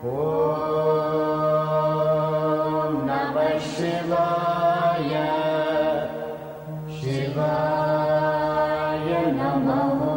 Om Namah Shivaya, Shivaya Namaha.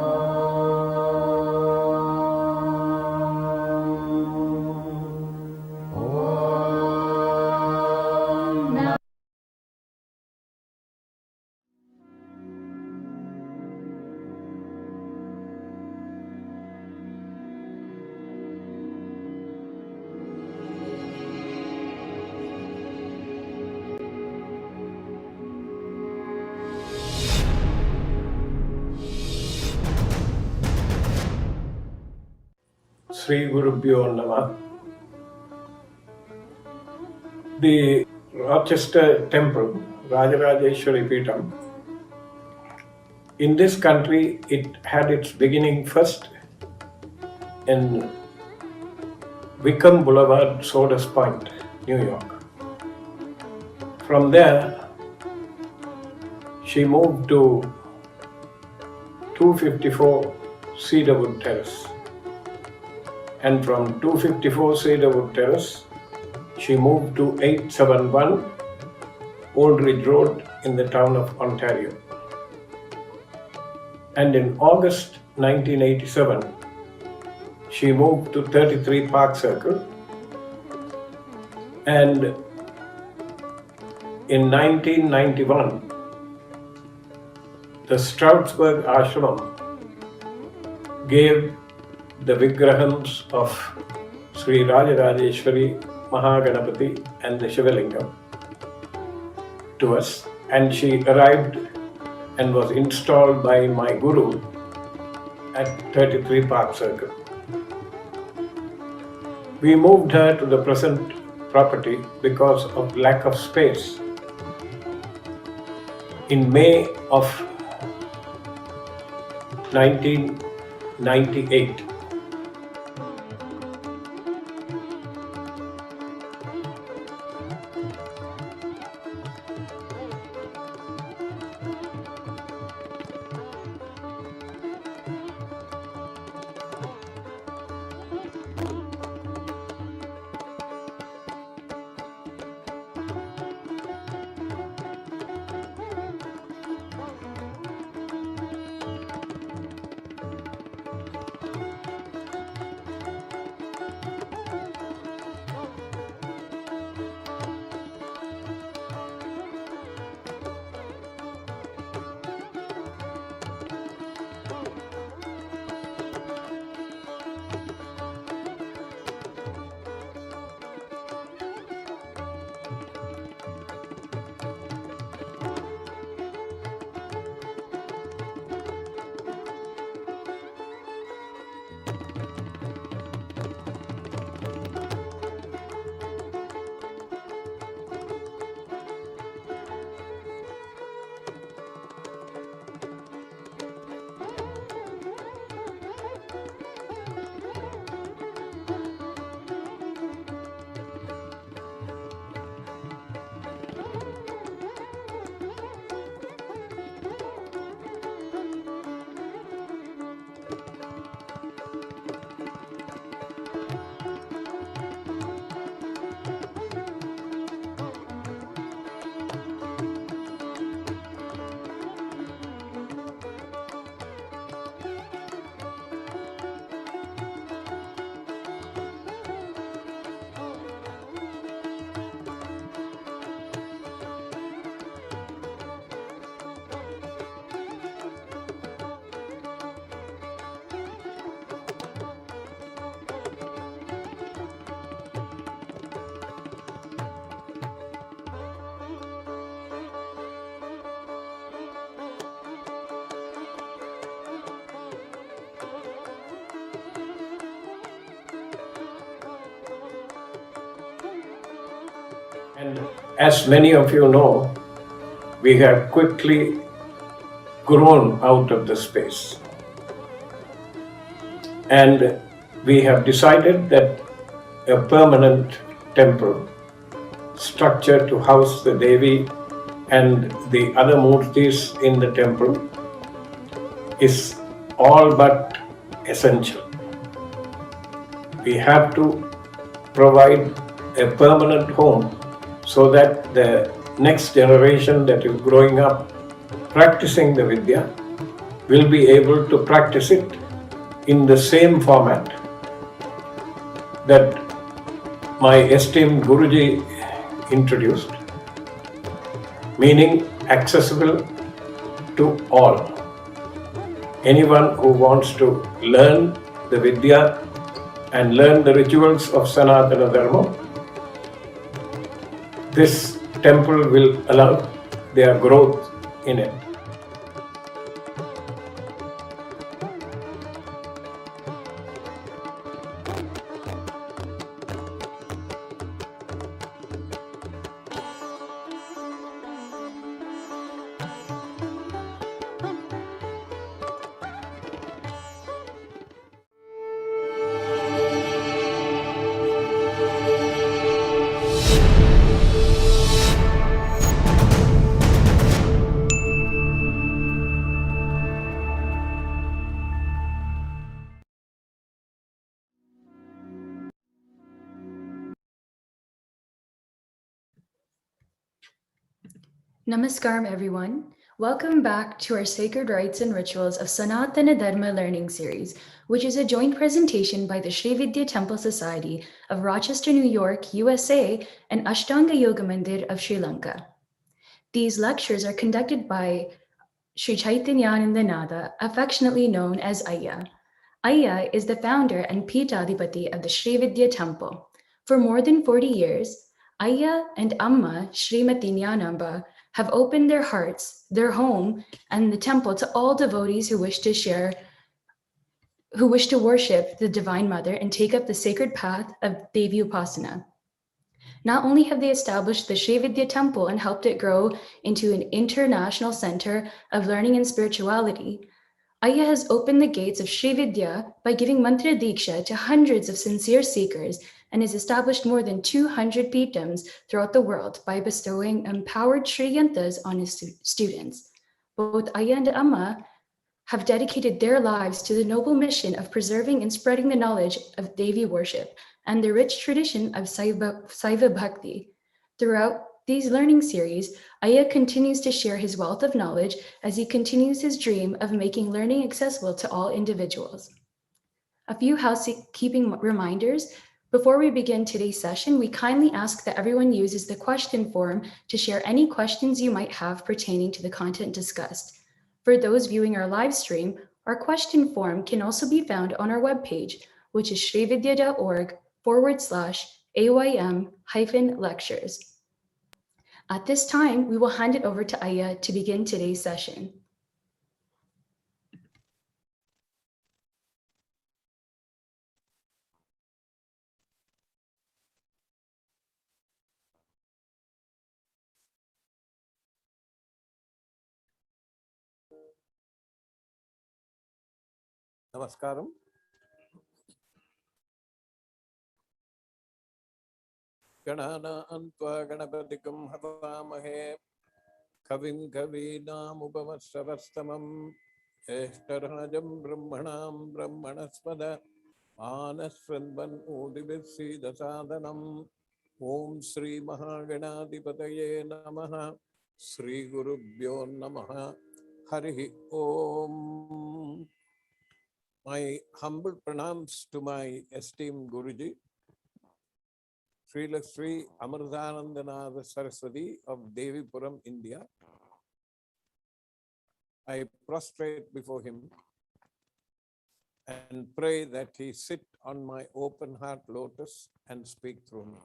Sri Gurubhyo Namah. The Rochester Temple, Rajarajeswari Devi. In this country, it had its beginning first in Wickham Boulevard, Sodus Point, New York. From there, she moved to 254 Cedarwood Terrace. And from 254 Cedarwood Terrace, she moved to 871 Old Ridge Road in the town of Ontario. And in August 1987, she moved to 33 Park Circle. And in 1991, the Stroudsburg Ashram gave the Vigrahams of Sri Rajarajeswari, Mahaganapati and the Shivalingam to us, and she arrived and was installed by my Guru at 33 Park Circle. We moved her to the present property because of lack of space. In May of 1998, and as many of you know, we have quickly grown out of the space. And we have decided that a permanent temple structure to house the Devi and the other murtis in the temple is all but essential. We have to provide a permanent home so that the next generation that is growing up practicing the Vidya will be able to practice it in the same format that my esteemed Guruji introduced, meaning accessible to all. Anyone who wants to learn the Vidya and learn the rituals of Sanātana Dharma, this temple will allow their growth in it. Namaskaram, everyone. Welcome back to our Sacred Rites and Rituals of Sanatana Dharma Learning Series, which is a joint presentation by the Sri Vidya Temple Society of Rochester, New York, USA, and Ashtanga Yoga Mandir of Sri Lanka. These lectures are conducted by Sri Chaitanyanandanada, affectionately known as Ayya. Ayya is the founder and Peethadipati of the Sri Vidya Temple. For more than 40 years, Ayya and Amma Srimati Nyanamba have opened their hearts, their home, and the temple to all devotees who wish to worship the Divine Mother and take up the sacred path of Devi Upasana. Not only have they established the Sri Vidya Temple and helped it grow into an international center of learning and spirituality, Ayya has opened the gates of Sri Vidya by giving mantra diksha to hundreds of sincere seekers and has established more than 200 peetams throughout the world by bestowing empowered Sri Yantras on his students. Both Ayya and Amma have dedicated their lives to the noble mission of preserving and spreading the knowledge of Devi worship and the rich tradition of Saiva Bhakti. Throughout these learning series, Ayya continues to share his wealth of knowledge as he continues his dream of making learning accessible to all individuals. A few housekeeping reminders. Before we begin today's session, we kindly ask that everyone uses the question form to share any questions you might have pertaining to the content discussed. For those viewing our live stream, our question form can also be found on our webpage, which is srividya.org/aym-lectures. At this time, we will hand it over to Ayya to begin today's session. Namaskaram. Ganānāntva ganapatikum havāmahe kavim kavīnāmupavasravastamam eshtaranajam brahmanam brahmanaspada anasvanvan udivisidasadanam Om Sri Mahaganadipataye Namaha Sri Gurubhyo Namaha Harihi Om. My humble pranams to my esteemed Guruji, Sri Amritanandanada Saraswati of Devipuram, India. I prostrate before him and pray that he sit on my open heart lotus and speak through me.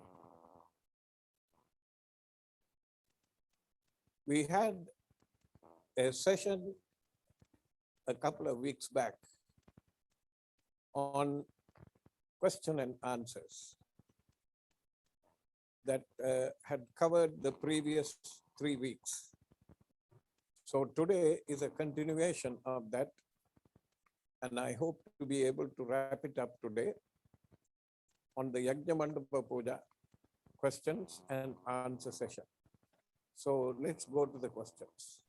We had a session a couple of weeks back on question and answers that had covered the previous 3 weeks. So today is a continuation of that, and I hope to be able to wrap it up today on the Yagna Mandapa Puja questions and answer session. So let's go to the questions.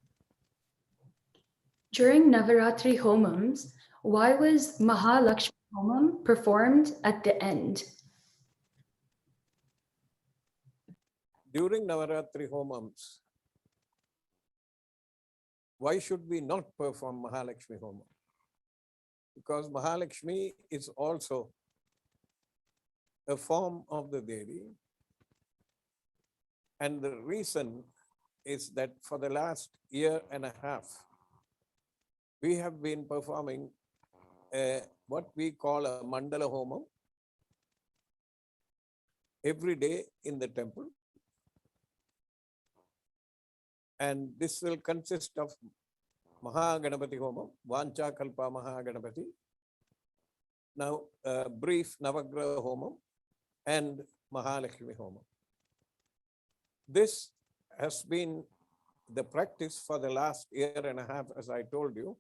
During Navaratri homams, why was Mahalakshmi homam performed at the end? during Navaratri homams, why should we not perform Mahalakshmi Homa? Because Mahalakshmi is also a form of the Devi. And the reason is that for the last year and a half, we have been performing what we call a Mandala Homam every day in the temple. And this will consist of Mahaganapati Homam, Vancha Kalpa Mahaganapati, now brief Navagraha Homam, and Mahalakshmi Homam. This has been the practice for the last year and a half, as I told you,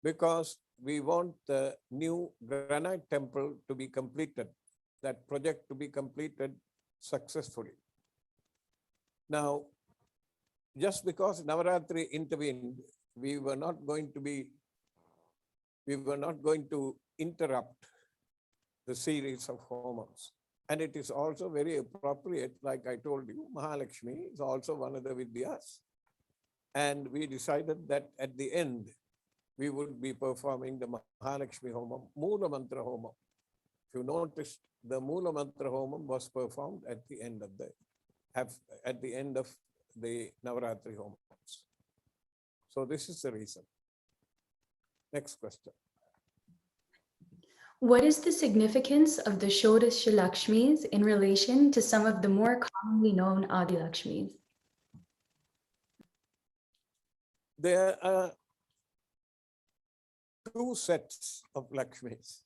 because we want the new granite temple to be completed, that project to be completed successfully. Now, just because Navaratri intervened, we were not going to interrupt the series of homams. And it is also very appropriate, like I told you, Mahalakshmi is also one of the vidyas. And we decided that at the end, we would be performing the Mahalakshmi Homam, Moola Mantra Homam. If you noticed, the Moola Mantra Homam was performed at the end of the Navaratri homams. So this is the reason. Next question. What is the significance of the Ashtalakshmis in relation to some of the more commonly known Adilakshmis? There are two sets of Lakshmis.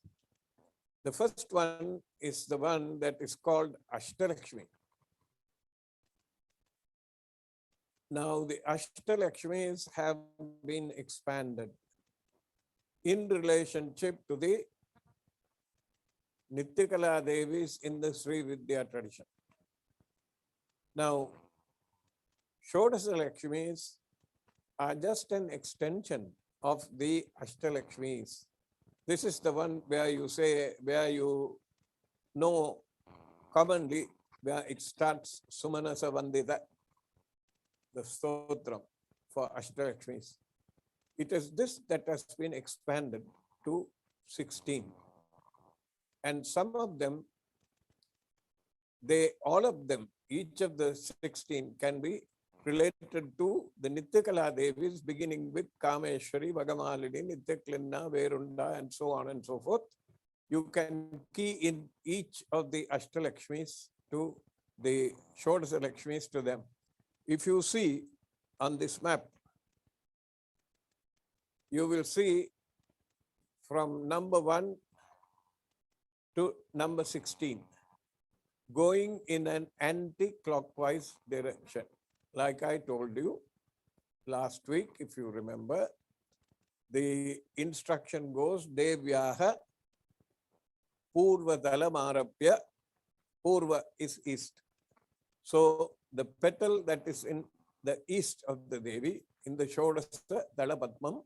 The first one is the one that is called Ashtalakshmi. Now, the Ashtalakshmis have been expanded in relationship to the Nityakala Devis in the Sri Vidya tradition. Now, Shodashalakshmis are just an extension of the Ashtalakshmis. This is the one where you know commonly where it starts Sumanasa Vandita, the stotram for Ashtalakshmis. It is this that has been expanded to 16. And some of them, all of them, each of the 16 can be related to the Nityakala Devis, beginning with Kameshwari, Vagamalini, Nityaklinna, Verunda, and so on and so forth. You can key in each of the Ashtalakshmis to the Shodashalakshmis to them. If you see on this map, you will see from number 1 to number 16, going in an anti-clockwise direction. Like I told you last week, if you remember, the instruction goes, Devyaha Purva Dalamarapya. Purva is east. So the petal that is in the east of the Devi, in the Shodasa Dalapadmam,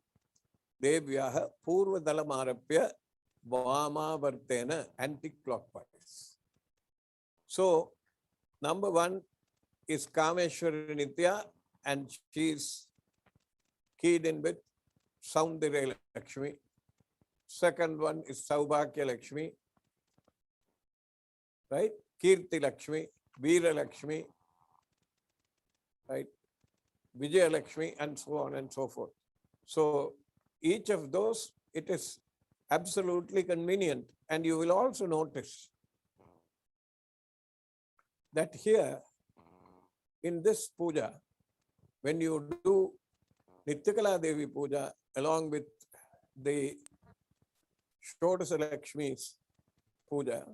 Devyaha Purva Dalamarapya Vama Vartena, anti-clockwise. So number 1 is Kameshwari Nitya, and she is keyed in with Soundarya Lakshmi. Second one is Saubhakya Lakshmi, right? Kirti Lakshmi, Veera Lakshmi, right? Vijaya Lakshmi, and so on and so forth. So each of those, it is absolutely convenient. And you will also notice that here in this puja, when you do Nityakala Devi puja along with the Shodasa Lakshmi's puja,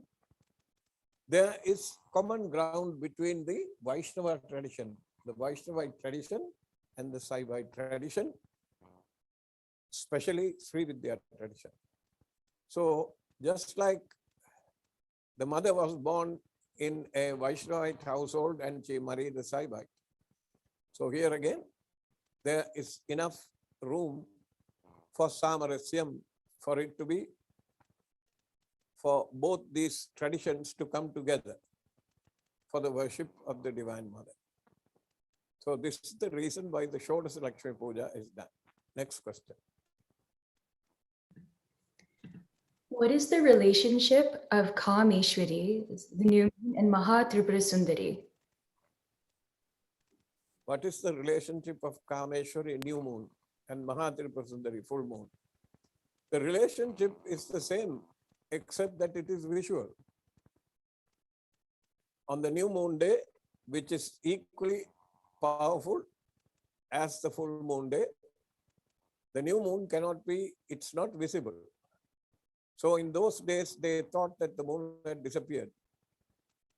there is common ground between the Vaishnava tradition, the Vaishnavite tradition and the Saivite tradition, especially Sri Vidya tradition. So just like the mother was born in a Vaishnavite household and she married a Saivite. So here again, there is enough room for Samarasyam, for it to be, for both these traditions to come together. for the worship of the Divine Mother. So this is the reason why the Shodashalakshmi Puja is done. Next question. What is the relationship of Kameshwari, the new moon, and Tripura Sundari? What is the relationship of Kameshwari, new moon, and Tripura Sundari, full moon? The relationship is the same, except that it is visual. On the new moon day, which is equally powerful as the full moon day, the new moon cannot be, it's not visible. So in those days, they thought that the moon had disappeared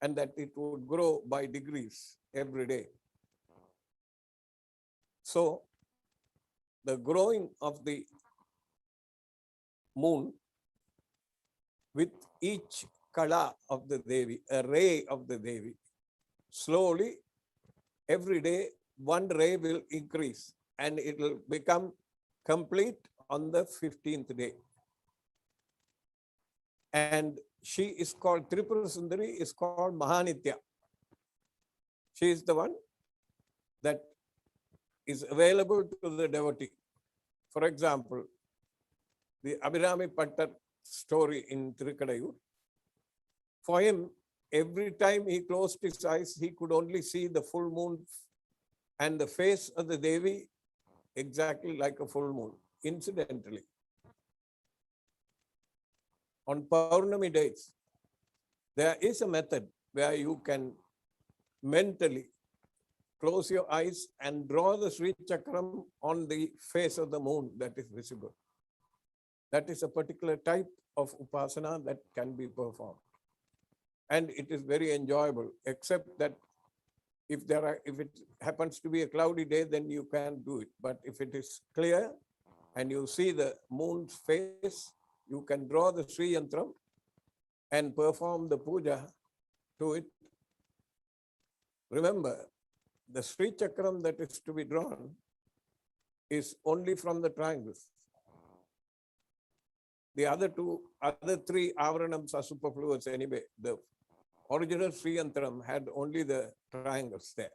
and that it would grow by degrees every day. So the growing of the moon with each kala of the Devi, a ray of the Devi, slowly, every day, one ray will increase and it will become complete on the 15th day. And she is called, Tripura Sundari is called Mahanithya. She is the one that is available to the devotee. For example, the Abhirami Pattar story in Tirukadayur, for him, every time he closed his eyes, he could only see the full moon and the face of the Devi exactly like a full moon, incidentally. On Paurnami days, there is a method where you can mentally close your eyes and draw the Sri Chakram on the face of the moon that is visible. That is a particular type of upasana that can be performed. And it is very enjoyable, except that if it happens to be a cloudy day, then you can't do it. But if it is clear and you see the moon's face, you can draw the Sri Yantram and perform the puja to it. Remember, the Sri Chakram that is to be drawn is only from the triangles. The other three avaranams are superfluous anyway. The original Sri Yantram had only the triangles there.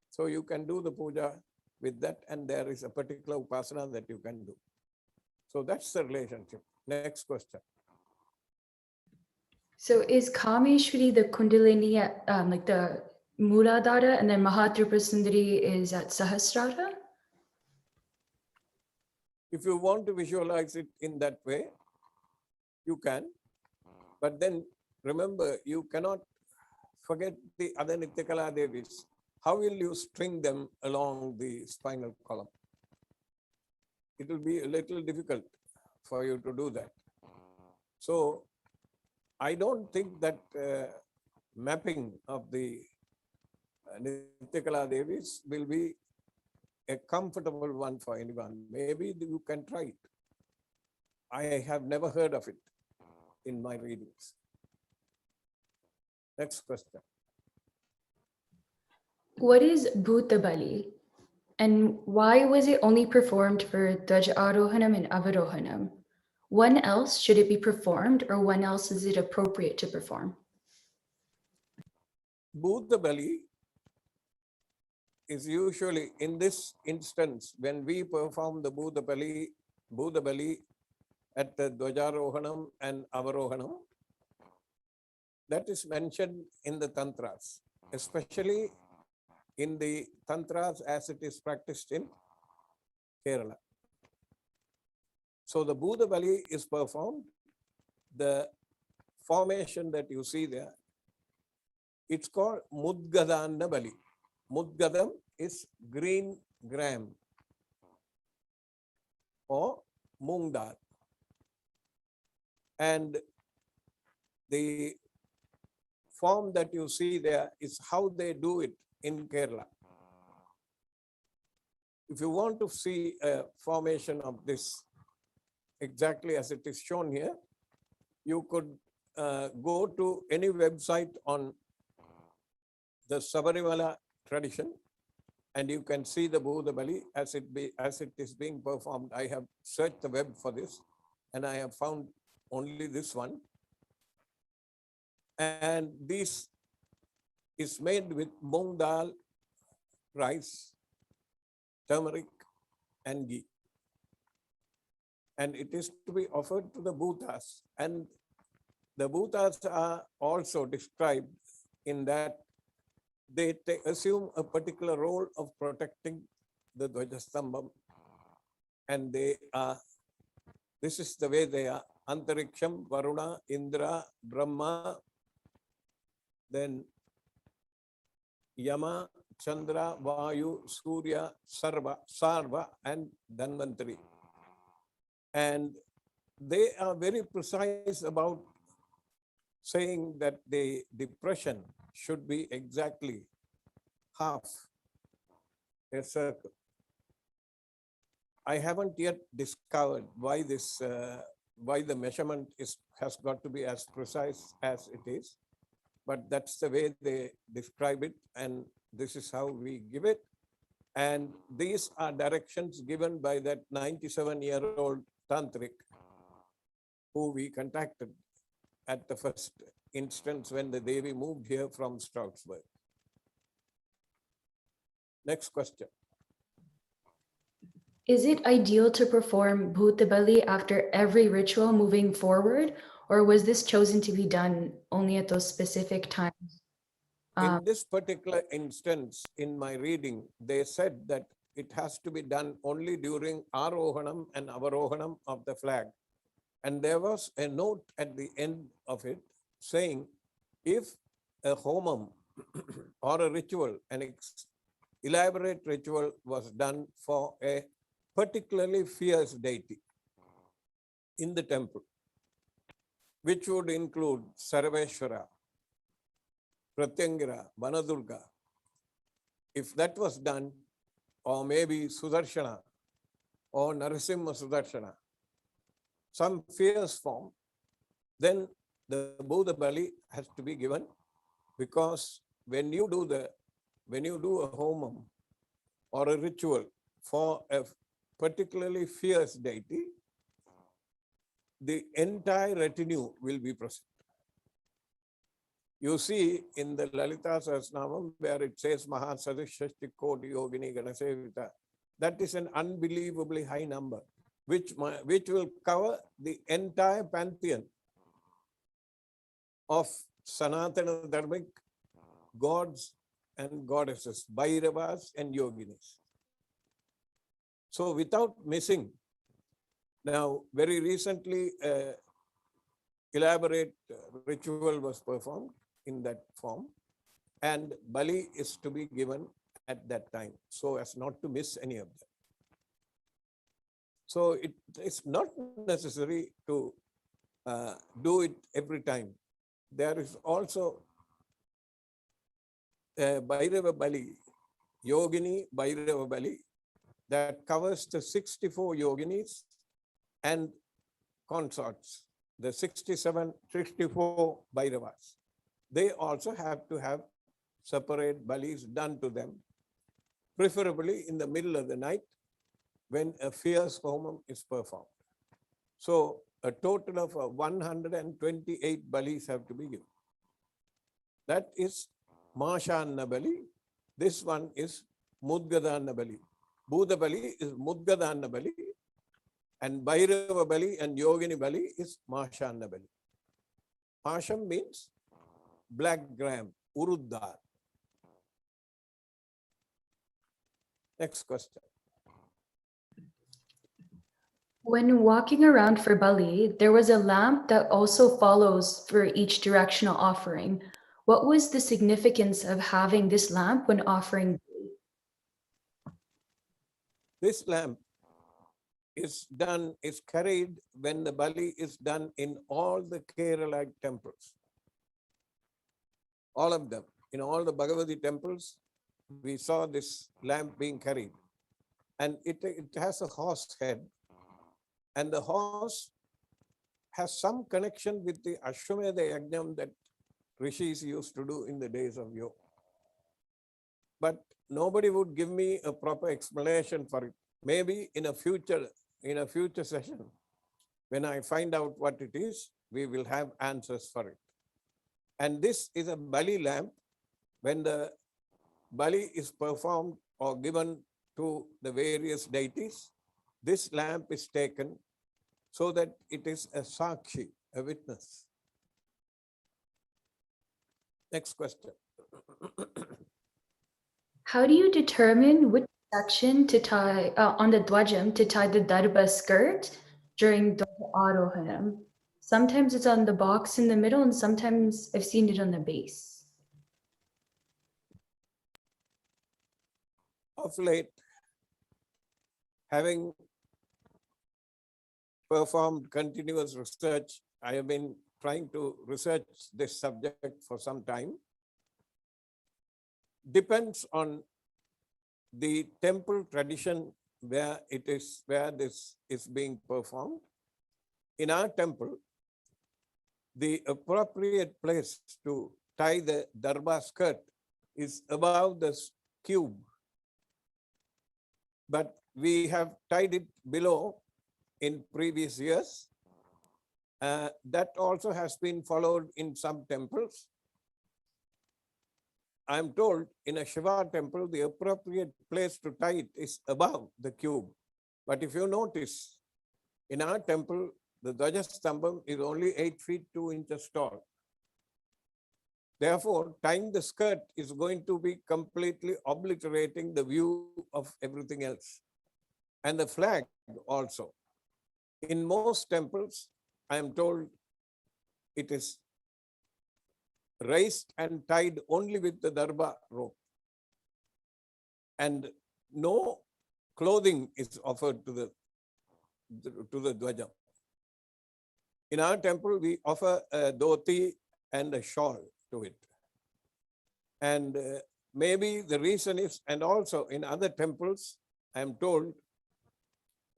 So you can do the puja with that, and there is a particular upasana that you can do. So that's the relationship. Next question. So is Kameshwari the Kundalini at like the Muladhara, and then Tripura Sundari is at Sahasrara? If you want to visualize it in that way, you can. But then remember, you cannot forget the other Nityakala Devis. How will you string them along the spinal column? It will be a little difficult for you to do that. So I don't think that mapping of the Nityakala Devis will be a comfortable one for anyone. Maybe you can try it. I have never heard of it in my readings. Next question. What is Bhuta Bali, and why was it only performed for Dwaj Arohanam and Avarohanam? When else should it be performed, or when else is it appropriate to perform? Bhuta Bali is usually, in this instance, when we perform the Bhuta Bali at the Dwajarohanam and Avarohanam, that is mentioned in the Tantras, especially in the Tantras as it is practiced in Kerala. So the Bhuta Bali is performed. The formation that you see there, it's called Mudgadana Bali. Mudgadam is green gram or moong dal. And the form that you see there is how they do it in Kerala. If you want to see a formation of this exactly as it is shown here, you could go to any website on the Sabarimala tradition, and you can see the Bhuta Bali as it is being performed. I have searched the web for this, and I have found only this one. And these is made with mung dal, rice, turmeric, and ghee. And it is to be offered to the bhutas. And the bhutas are also described in that they assume a particular role of protecting the Dvajastambham. And they are, this is the way they are: Antariksham, Varuna, Indra, Brahma, then Yama, Chandra, Vayu, Surya, Sarva, and Dhanvantari. And they are very precise about saying that the depression should be exactly half a circle. I haven't yet discovered why this, why the measurement has got to be as precise as it is, but that's the way they describe it, and this is how we give it. And these are directions given by that 97-year-old tantric who we contacted at the first instance when the Devi moved here from Stroudsburg. Next question. Is it ideal to perform Bhutabali after every ritual moving forward, or was this chosen to be done only at those specific times? In this particular instance, in my reading, they said that it has to be done only during Arohanam and Avarohanam of the flag. And there was a note at the end of it saying, if a homam or a ritual, an elaborate ritual was done for a particularly fierce deity in the temple, which would include Sarveshwara, Pratyangira, Vanadurga. If that was done, or maybe Sudarshana or Narasimha Sudarshana, some fierce form, then the Bhutabali has to be given, because when you do a homam or a ritual for a particularly fierce deity, the entire retinue will be present. You see in the Lalita Sahasranamam where it says Mahasadishashti Koti Yogini Ganasevita, that is an unbelievably high number, which will cover the entire pantheon of Sanātana Dharmic gods and goddesses, Bhairavas and Yoginis. So without missing, now very recently elaborate ritual was performed in that form, and Bali is to be given at that time so as not to miss any of them. So it is not necessary to do it every time. There is also Bhairava Bali, Yogini Bhairava Bali, that covers the 64 yoginis and consorts, the 64 Bhairavas. They also have to have separate balis done to them, preferably in the middle of the night when a fierce homam is performed. So a total of 128 balis have to be given. That is Mashanna Bali. This one is Mudgadana Bali. Bhuta Bali is Mudgadana Bali, and Bhairava Bali and Yogini Bali is Mashanna Bali. Masham means black gram, Uruddar. Next question. When walking around for Bali, there was a lamp that also follows for each directional offering. What was the significance of having this lamp when offering Bali? This lamp is carried when the Bali is done in all the Kerala temples. All of them. In all the Bhagavati temples, we saw this lamp being carried. And it has a horse head. And the horse has some connection with the Ashwamedha Yagna that rishis used to do in the days of yoga. But nobody would give me a proper explanation for it. Maybe in a future session, when I find out what it is, we will have answers for it. And this is a Bali lamp when the bali is performed or given to the various deities, this lamp is taken so that it is a sakshi, a witness. Next question. How do you determine which section to tie on the dwajam to tie the darba skirt during Dwaja Arohanam? Sometimes it's on the box in the middle, and sometimes I've seen it on the base. Of late, having performed continuous research, I have been trying to research this subject for some time. Depends on the temple tradition where this is being performed. In our temple, the appropriate place to tie the darba skirt is above the cube, but we have tied it below in previous years. That also has been followed in some temples. I am told in a Shiva temple, the appropriate place to tie it is above the cube. But if you notice, in our temple, the Dvajastambham is only 8 feet 2 inches tall. Therefore, tying the skirt is going to be completely obliterating the view of everything else. And the flag also. In most temples, I am told it is raised and tied only with the darba rope. And no clothing is offered to the dvaja. In our temple, we offer a dhoti and a shawl to it. And maybe the reason is, and also in other temples, I am told,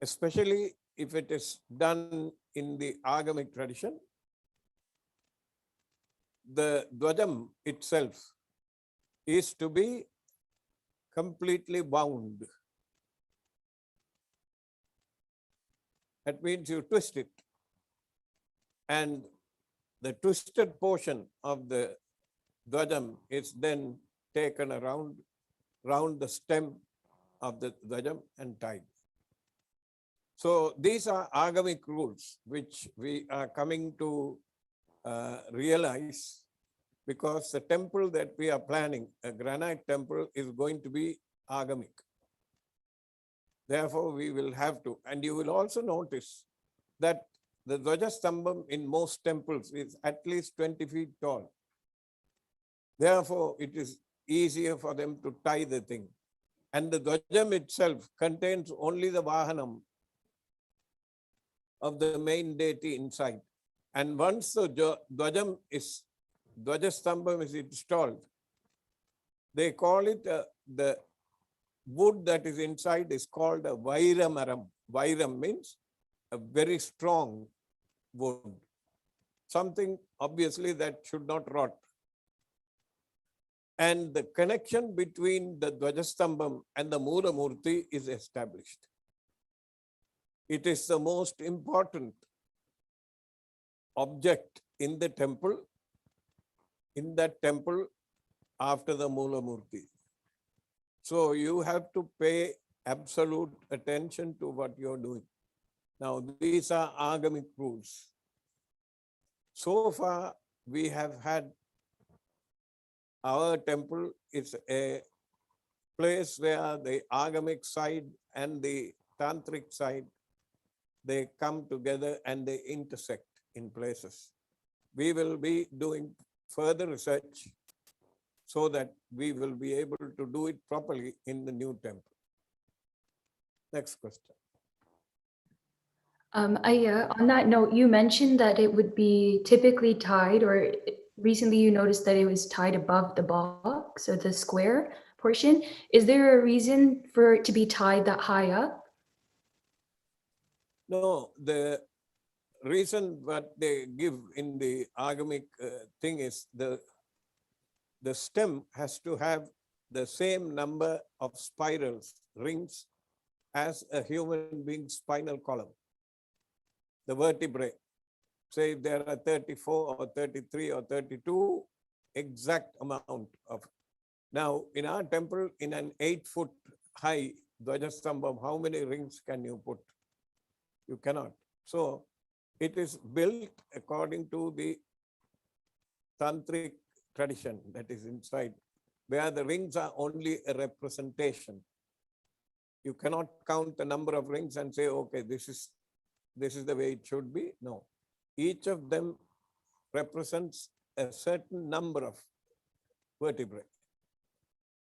especially if it is done in the agamic tradition, the dvajam itself is to be completely bound. That means you twist it, and the twisted portion of the dvajam is then taken around the stem of the dvajam and tied. So these are agamic rules which we are coming to realize, because the temple that we are planning, a granite temple, is going to be agamic. Therefore, we will have to, and you will also notice that the Dvajastambham in most temples is at least 20 feet tall. Therefore, it is easier for them to tie the thing. And the Dvajam itself contains only the Vahanam of the main deity inside. And once the Dvajastambham is installed, they call it, the wood that is inside is called a Vairamaram. Vairam means a very strong wood. Something obviously that should not rot. And the connection between the Dvajastambham and the Mula Murti is established. It is the most important object in the temple, in that temple after the Mula Murti. So you have to pay absolute attention to what you're doing. Now, these are agamic rules. So far, we have had our temple is a place where the agamic side and the tantric side, they come together and they intersect in places. We will be doing further research so that we will be able to do it properly in the new temple. Next question. On that note, you mentioned that it would be typically tied, or recently you noticed that it was tied above the box or the square portion. Is there a reason for it to be tied that high up? No, the reason what they give in the agamic thing is the stem has to have the same number of spirals, rings, as a human being's spinal column. The vertebrae, say if there are 34 or 33 or 32, exact amount of Now, in our temple, in an 8-foot high Dvajastambham, how many rings can you put? You cannot. So, it is built according to the tantric tradition that is inside, where the rings are only a representation. You cannot count the number of rings and say, okay, this is the way it should be. No. Each of them represents a certain number of vertebrae.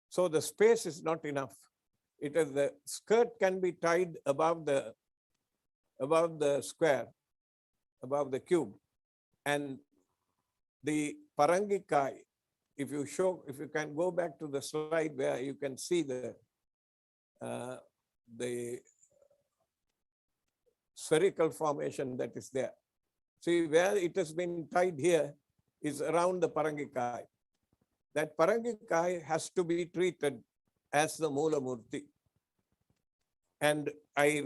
So the space is not enough. It is the skirt can be tied above the square, above the cube, and the parangikai. If you can go back to the slide where you can see the spherical formation that is there. See where it has been tied here is around the parangikai. That parangikai has to be treated as the Mula Murti. And I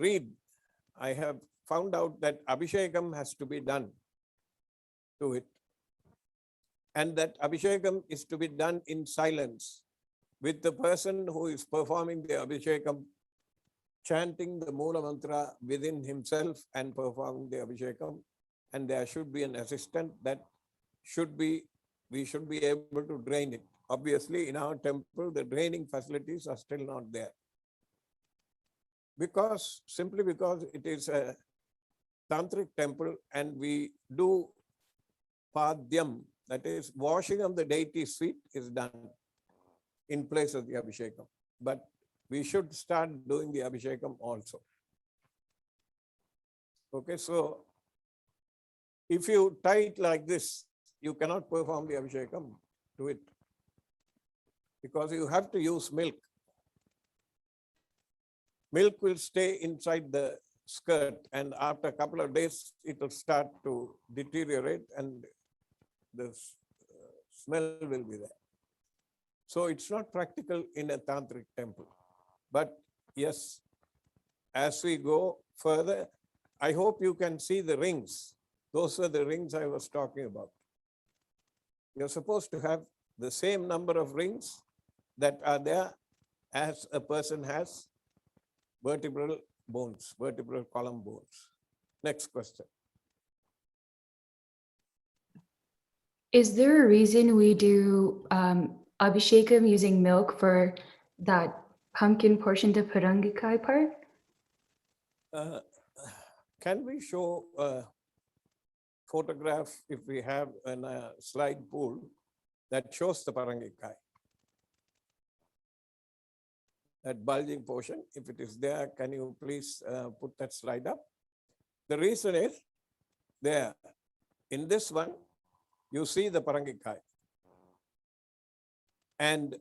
have found out that abhishekam has to be done to it. And that abhishekam is to be done in silence, with the person who is performing the abhishekam chanting the Mula Mantra within himself and performing the abhishekam. And there should be an assistant that we should be able to drain it. Obviously, in our temple, the draining facilities are still not there. Simply because it is a tantric temple and we do padhyam, that is washing of the deity's feet is done in place of the abhishekam. But we should start doing the abhishekam also. Okay, so if you tie it like this, you cannot perform the abhishekam to it, because you have to use milk. Milk will stay inside the skirt, and after a couple of days, it will start to deteriorate and the smell will be there. So it's not practical in a tantric temple. But yes, as we go further, I hope you can see the rings. Those are the rings I was talking about. You're supposed to have the same number of rings that are there as a person has vertebral bones, vertebral column bones. Next question. Is there a reason we do abhishekam using milk for that pumpkin portion, the parangikai part? Can we show a photograph, if we have a slide pool, that shows the parangikai? That bulging portion, if it is there, can you please put that slide up? The reason is there. In this one, you see the parangikai. And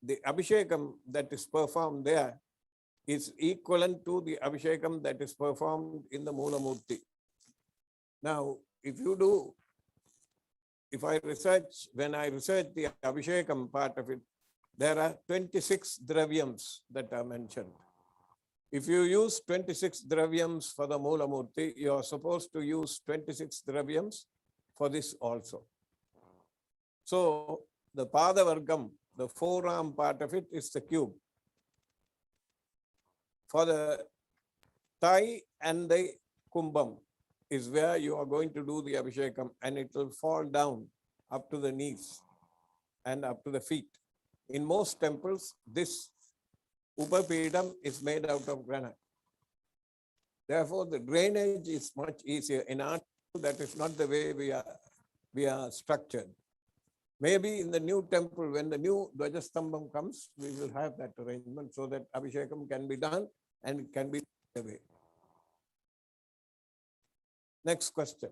the abhishekam that is performed there is equivalent to the abhishekam that is performed in the Mula Murti. Now, when I research the abhishekam part of it, there are 26 dravyams that are mentioned. If you use 26 dravyams for the Mula Murti, you are supposed to use 26 dravyams for this also. So the Padavargam, the forearm part of it, is the cube. For the thigh and the kumbham is where you are going to do the abhishekam, and it will fall down up to the knees and up to the feet. In most temples, this upapidam is made out of granite. Therefore, the drainage is much easier. In our temple, that is not the way we are structured. Maybe in the new temple, when the new Dvajastambham comes, we will have that arrangement so that abhishekam can be done and it can be taken away. Next question.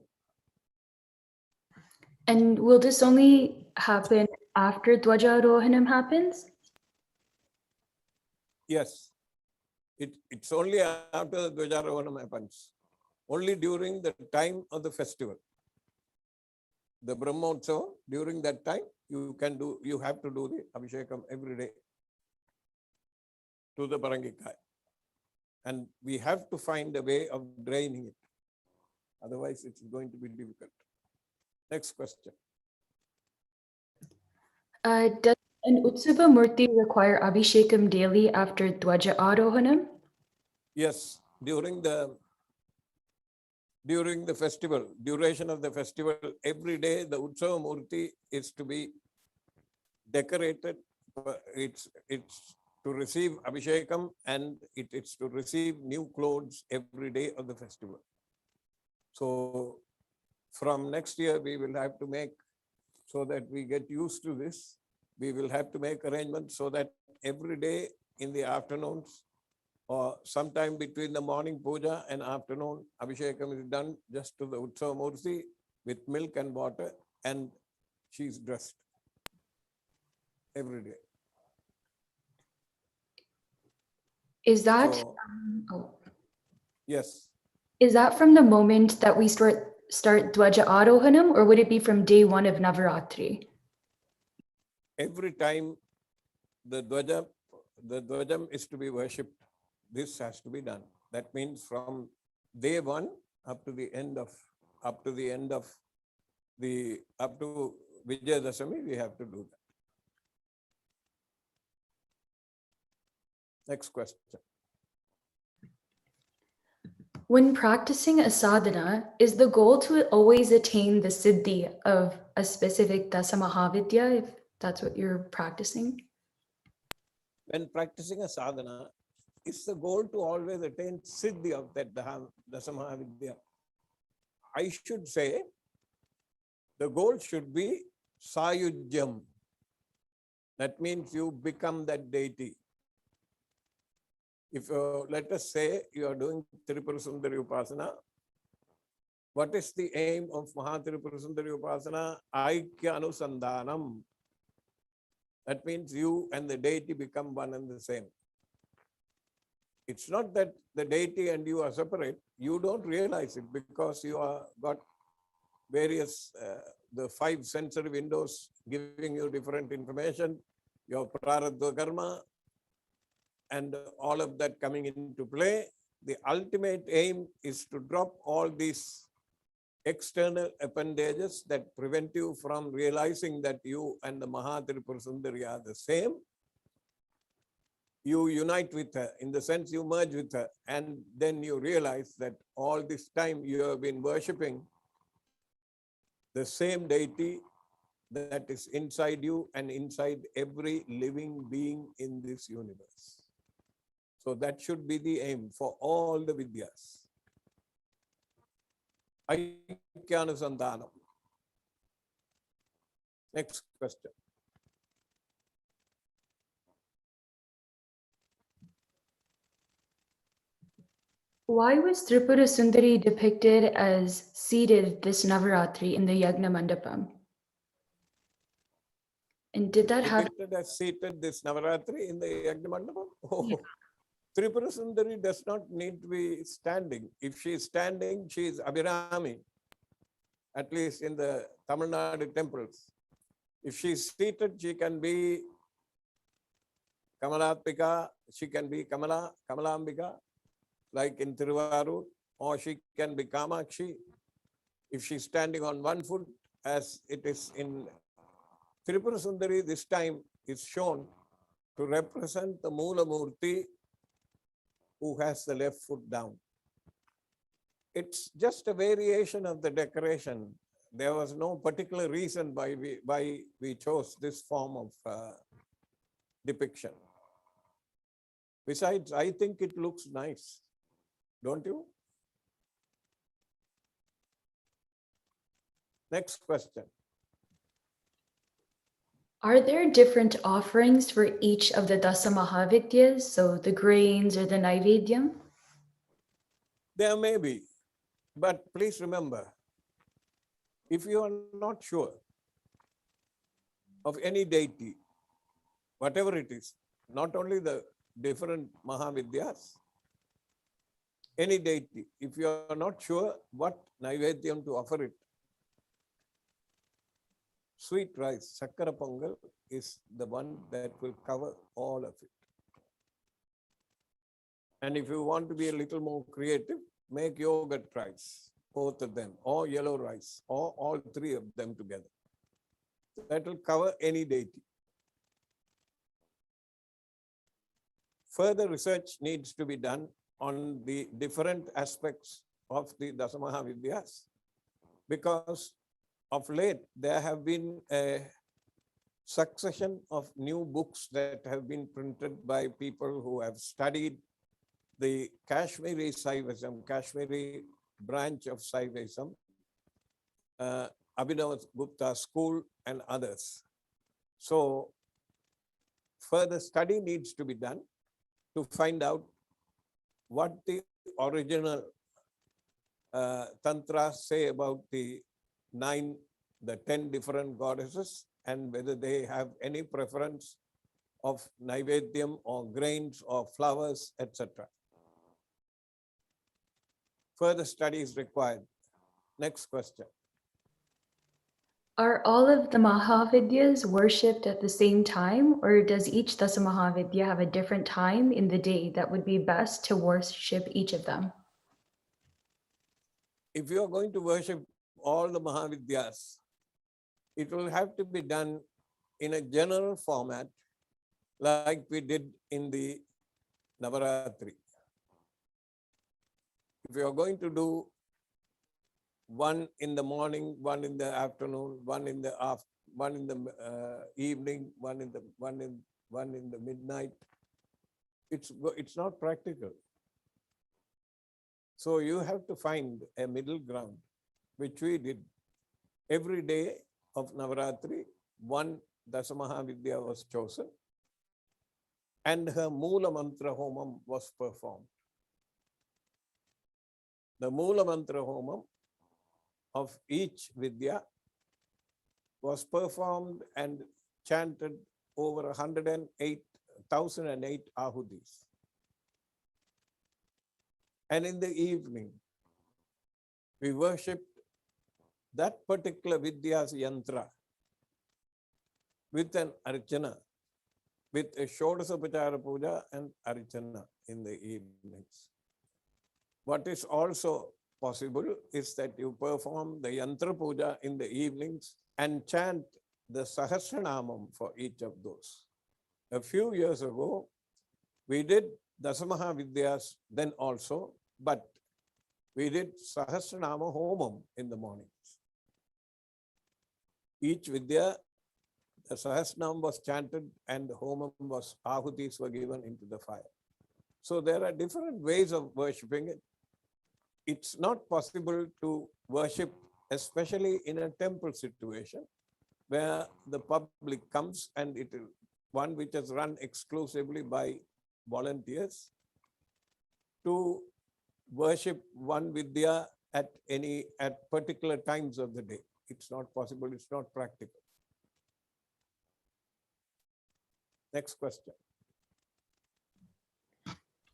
And will this only happen after Dwajarohanam happens? Yes. It's only after the Dwajarohanam happens. Only during the time of the festival. The Brahmotsava, during that time, you have to do the abhishekam every day to the parangikai. And we have to find a way of draining it. Otherwise, it's going to be difficult. Next question. And Utsava Murti require abhishekam daily after Dwaja Arohanam? Yes, during the festival, duration of the festival, every day the Utsava Murti is to be decorated. It's to receive abhishekam, and it's to receive new clothes every day of the festival. So from next year, we will have to make, so that we get used to this, we will have to make arrangements so that every day in the afternoons or sometime between the morning puja and afternoon abhishekam is done just to the Utsava Murti with milk and water, and she's dressed every day. Is that So, yes. Is that from the moment that we start Dwaja Arohanam, or would it be from day one of Navaratri? Every time the dwajam is to be worshipped, this has to be done. That means from day one up to Vidya Dasami, we have to do that. Next question. When practicing a sadhana, is the goal to always attain the siddhi of a specific dasamahavidya, if that's what you're practicing? When practicing a sadhana, it's the goal to always attain siddhi of that dasamahavidya. I should say the goal should be sayujyam. That means you become that deity. If let us say you are doing Tripura Sundari Upasana, what is the aim of Tripura Sundari Upasana? Aikya Anusandhanam. That means you and the deity become one and the same. It's not that the deity and you are separate. You don't realize it because you are got various, the 5 sensory windows giving you different information, your prarabdha karma, and all of that coming into play. The ultimate aim is to drop all these external appendages that prevent you from realizing that you and the Tripura Sundari are the same. You unite with her, in the sense you merge with her, and then you realize that all this time you have been worshipping the same deity that is inside you and inside every living being in this universe. So that should be the aim for all the vidyas. Aikyanusandhanam. Next question. Why was Tripura Sundari depicted as seated this Navaratri in the Yagna Mandapam? And did that have... Depicted as seated this Navaratri in the Yagna Mandapam? Oh. Yeah. Tripura Sundari does not need to be standing. If she is standing, she is Abhirami, at least in the Tamil Nadu temples. If she is seated, she can be Kamalatmika, she can be Kamalambika, like in Tiruvarur, or she can be Kamakshi. If she is standing on one foot, as it is in Tripura Sundari, this time is shown to represent the Mula Murti, who has the left foot down. It's just a variation of the decoration. There was no particular reason why we chose this form of depiction. Besides, I think it looks nice, don't you? Next question. Are there different offerings for each of the Dasamahavidyas, so the grains or the Naivedyam? There may be, but please remember, if you are not sure of any deity, whatever it is, not only the different Mahavidyas, any deity, if you are not sure what Naivedyam to offer it, sweet rice, Sakkara Pongal, is the one that will cover all of it. And if you want to be a little more creative, make yogurt rice, both of them, or yellow rice, or all 3 of them together. That will cover any deity. further research needs to be done on the different aspects of the Dasamaha Vidyas, because of late there have been a succession of new books that have been printed by people who have studied the Kashmiri Saivism, Kashmiri branch of Saivism, Abhinav Gupta school and others. So further study needs to be done to find out what the original tantras say about the 10 different goddesses, and whether they have any preference of naivedyam or grains or flowers, etc. Further study is required. Next question. Are all of the Mahavidyas worshipped at the same time, or does each Dasamahavidya have a different time in the day that would be best to worship each of them? If you are going to worship all the Mahavidyas, it will have to be done in a general format like we did in the Navarathri. If you are going to do one in the morning, one in the afternoon, one in the evening, one in the midnight, it's not practical. So you have to find a middle ground, which we did. Every day of Navaratri, one Dasamahavidya was chosen, and her Moola Mantra Homam was performed. The Moola Mantra Homam of each Vidya was performed and chanted over 108,008 ahudis. And in the evening, we worshipped that particular Vidya's yantra with an archana, with a Shodasapachara puja and archana in the evenings. What is also possible is that you perform the yantra puja in the evenings and chant the Sahasranamam for each of those. A few years ago, we did Dasamaha Vidyas then also, but we did Sahasranama Homam in the mornings. Each Vidya, the Sahasranam was chanted and the Homam was, ahutis were given into the fire. So there are different ways of worshipping it. It's not possible to worship, especially in a temple situation, where the public comes and it is one which is run exclusively by volunteers, to worship one Vidya at particular times of the day. It's not possible, it's not practical. Next question.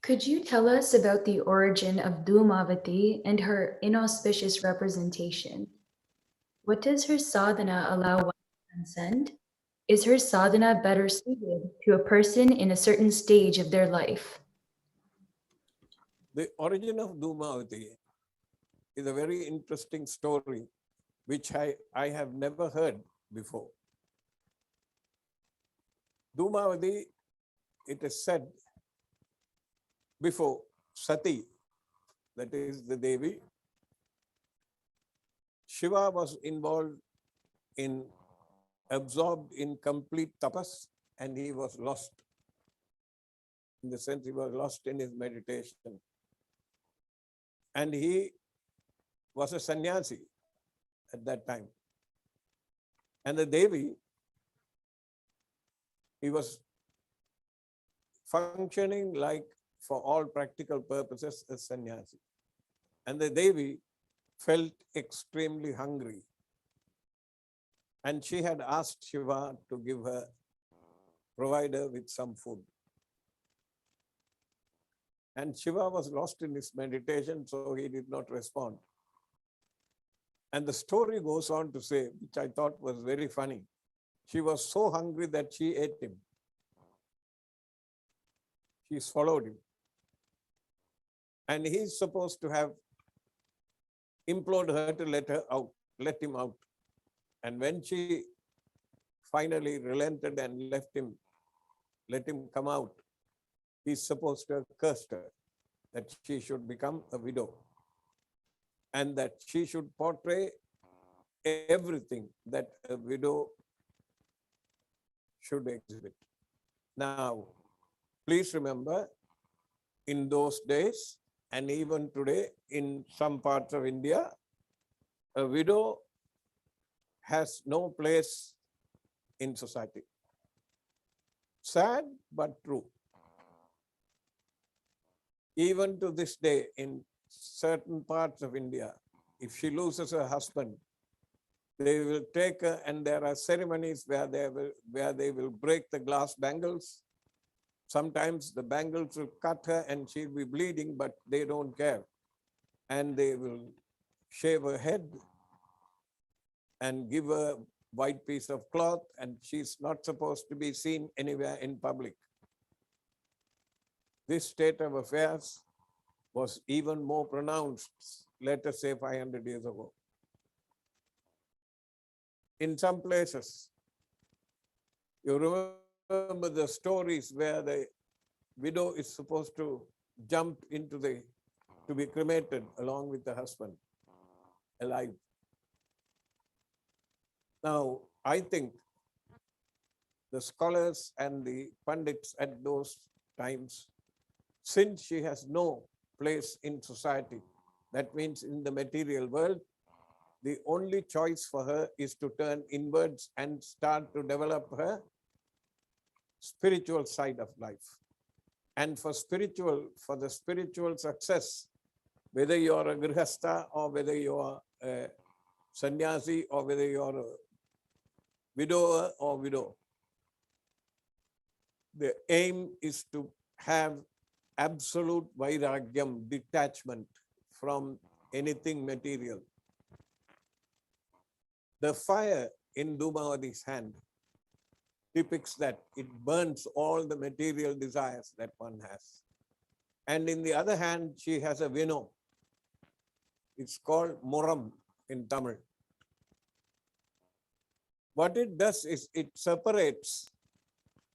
Could you tell us about the origin of Dhumavati and her inauspicious representation? What does her sadhana allow one to transcend? Is her sadhana better suited to a person in a certain stage of their life? The origin of Dhumavati is a very interesting story, which I have never heard before. Dhumavati, it is said, before Sati, that is the Devi, Shiva was absorbed in complete tapas, and he was lost. In the sense, he was lost in his meditation. And he was a sannyasi at that time. And the Devi, he was functioning like, for all practical purposes, a sannyasi. And the Devi felt extremely hungry. And she had asked Shiva to provide her with some food. And Shiva was lost in his meditation, so he did not respond. And the story goes on to say, which I thought was very funny, she was so hungry that she ate him. She swallowed him. And he's supposed to have implored her to let him out. And when she finally relented and let him come out, he's supposed to have cursed her, that she should become a widow, and that she should portray everything that a widow should exhibit. Now, please remember, in those days, and even today, in some parts of India, a widow has no place in society. Sad, but true. Even to this day, in certain parts of India, if she loses her husband, they will take her, and there are ceremonies where they will break the glass bangles. Sometimes the bangles will cut her and she'll be bleeding, but they don't care. And they will shave her head and give her a white piece of cloth, and she's not supposed to be seen anywhere in public. This state of affairs was even more pronounced, let us say 500 years ago. In some places, you remember the stories where the widow is supposed to jump into to be cremated along with the husband, alive. Now, I think the scholars and the pundits at those times, since she has no place in society, that means in the material world, the only choice for her is to turn inwards and start to develop her spiritual side of life. And for the spiritual success, whether you're a grihastha or whether you're a sannyasi or whether you're a widower or widow, the aim is to have absolute vairagyam, detachment from anything material. The fire in Dhumavati's hand depicts that. It burns all the material desires that one has. And in the other hand, she has a vino. It's called muram in Tamil. What it does is it separates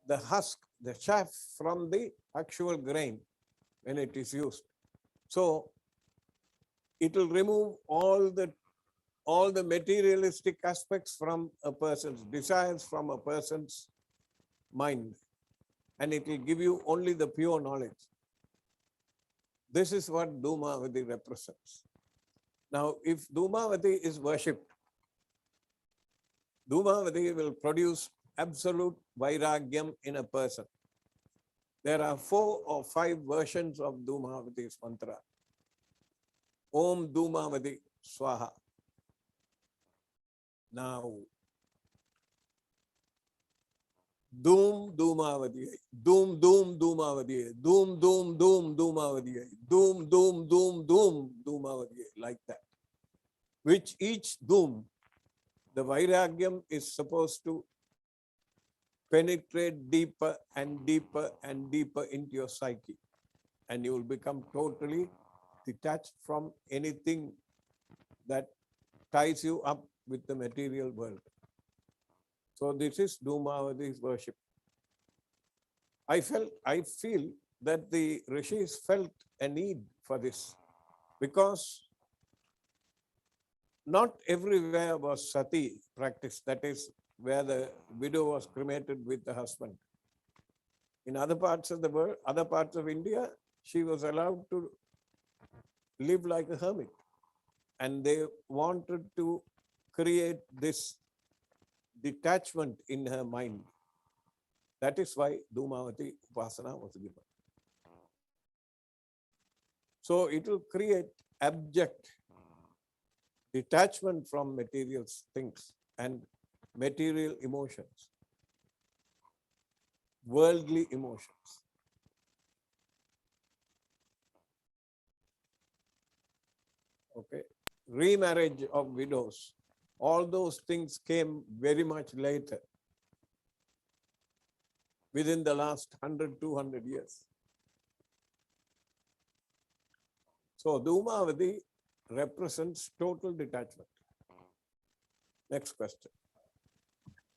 the husk, the chaff, from the actual grain when it is used. So it will remove all the materialistic aspects from a person's desires, from a person's mind, and it will give you only the pure knowledge. This is what Dhumavati represents. Now, if Dhumavati is worshipped, Dhumavati will produce absolute vairagyam in a person. There are 4 or 5 versions of Dhumavati's mantra. Om Dhumavati Swaha. Now, Doom Dhumavati, Doom Doom Dhumavati, Doom Doom Doom Dhumavati, Doom Doom Doom Doom Dhumavati, like that. Which each Doom, the vairagyam is supposed to penetrate deeper and deeper and deeper into your psyche, and you will become totally detached from anything that ties you up with the material world. So this is Dhumavati's worship. I feel that the rishis felt a need for this, because not everywhere was sati practiced, that is, where the widow was cremated with the husband. In other parts of the world, other parts of India, she was allowed to live like a hermit. And they wanted to create this detachment in her mind. That is why Dhumavati Upasana was given. So it will create abject detachment from material things and material emotions, worldly emotions. Okay. Remarriage of widows, all those things came very much later, within the last 100, 200 years. So Dhumavati represents total detachment. Next question.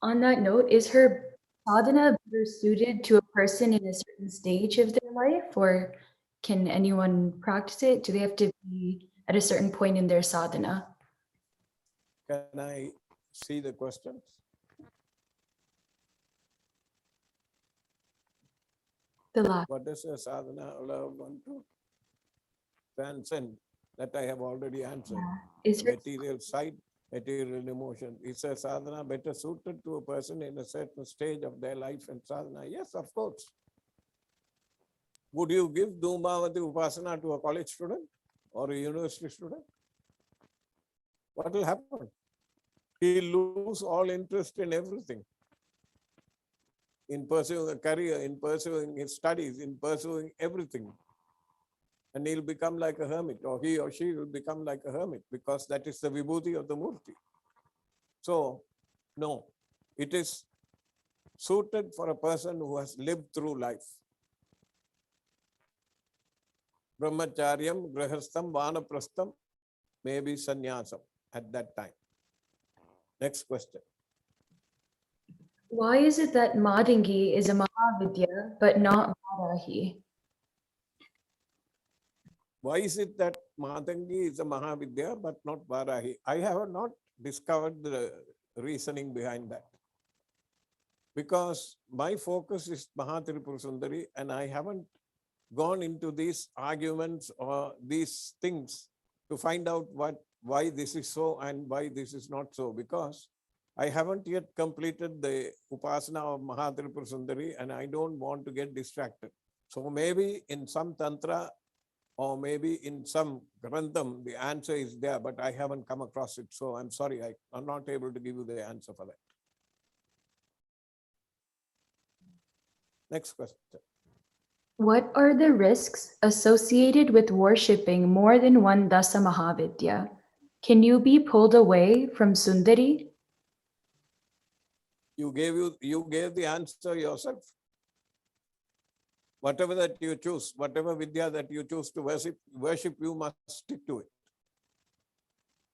On that note, is her sadhana better suited to a person in a certain stage of their life, or can anyone practice it? Do they have to be at a certain point in their sadhana? Can I see the questions? The last. What is a sadhana allowed one to transcend? That I have already answered. Is there Material side, material emotion. Is a sadhana better suited to a person in a certain stage of their life and sadhana? Yes, of course. Would you give Dhumavati Upasana to a college student or a university student? What will happen? He'll lose all interest in everything. In pursuing a career, in pursuing his studies, in pursuing everything. And he'll become like a hermit, or he or she will become like a hermit, because that is the vibhuti of the murti. So, no, it is suited for a person who has lived through life. Brahmacharyam, grahastham, vanaprastham, maybe sannyasam at that time. Next question. Why is it that Madangi is a Mahavidya but not Varahi? Why is it that Madangi is a Mahavidya but not Varahi? I have not discovered the reasoning behind that. Because my focus is Mahatripura Sundari, and I haven't gone into these arguments or these things to find out why this is so and why this is not so, because I haven't yet completed the Upasana of Mahatripura Sundari and I don't want to get distracted. So maybe in some Tantra or maybe in some Grantham, the answer is there, but I haven't come across it. So I'm sorry, I'm not able to give you the answer for that. Next question. What are the risks associated with worshipping more than one Dasa Mahavidya? Can you be pulled away from Sundari? You gave the answer yourself. Whatever that you choose, whatever vidya that you choose to worship, you must stick to it.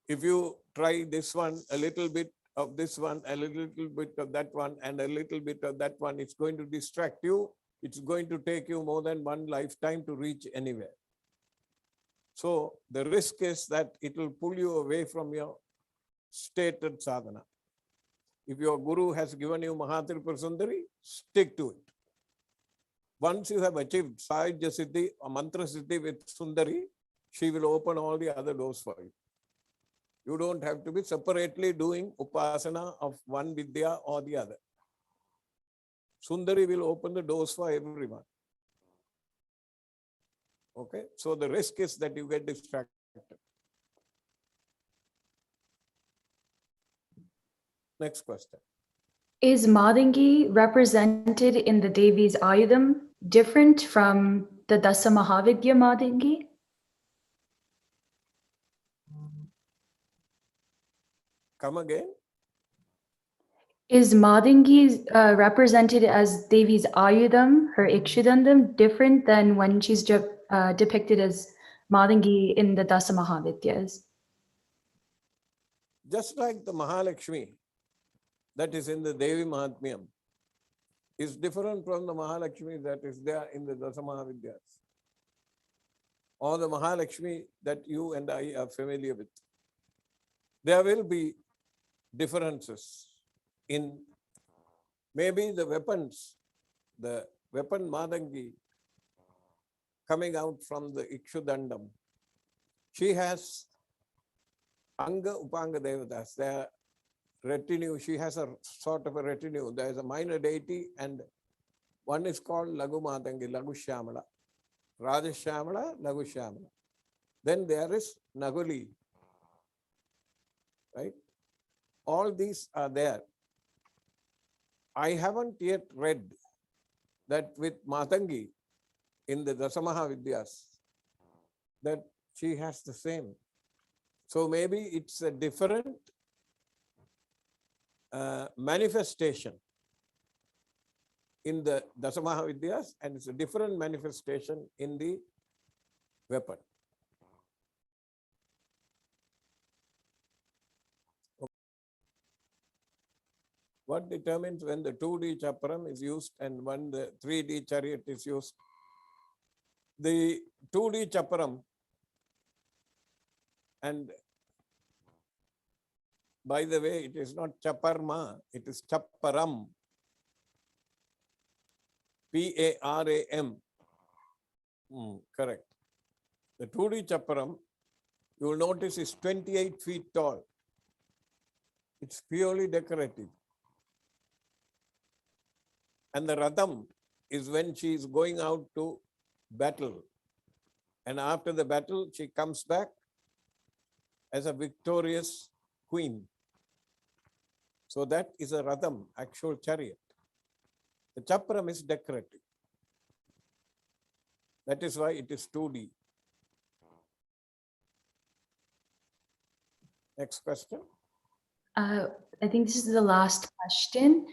If you try this one, a little bit of this one, a little bit of that one, and a little bit of that one, it's going to distract you. It's going to take you more than one lifetime to reach anywhere. So the risk is that it will pull you away from your stated sadhana. If your guru has given you Mahatripura Sundari, stick to it. Once you have achieved Sahajya Siddhi or Mantra Siddhi with Sundari, she will open all the other doors for you. You don't have to be separately doing Upasana of one Vidya or the other. Sundari will open the doors for everyone. Okay, so the risk is that you get distracted. Next question. Is Madangi represented in the Devi's Ayudham different from the Dasa Mahavidya Madangi? Come again. Is Madangi represented as Devi's Ayudham, her Ikshidandam, different than when she's depicted as Madangi in the Dasa Mahavidyas? Just like the Mahalakshmi that is in the Devi Mahatmyam is different from the Mahalakshmi that is there in the Dasa Mahavidyas, or the Mahalakshmi that you and I are familiar with. There will be differences in maybe the weapons, the weapon Madangi coming out from the Ikshudandam. She has Anga Upanga Devatas, their retinue. She has a sort of a retinue. There is a minor deity, and one is called Lagu Madangi, Lagu Shyamala. Rajashyamala, Lagu Shyamala. Then there is Naguli, right? All these are there. I haven't yet read that with Matangi in the Dasamaha Vidyas, that she has the same. So maybe it's a different manifestation in the Dasamaha Vidyas, and it's a different manifestation in the weapon. What determines when the 2D chaparam is used and when the 3D chariot is used? The 2D chaparam, and by the way, it is not chaparma, it is chaparam. P-A-R-A-M. Correct. The 2D chaparam, you will notice, is 28 feet tall. It's purely decorative. And the Ratham is when she is going out to battle. And after the battle, she comes back as a victorious queen. So that is a Ratham, actual chariot. The chaparam is decorative. That is why it is 2D. Next question. I think this is the last question.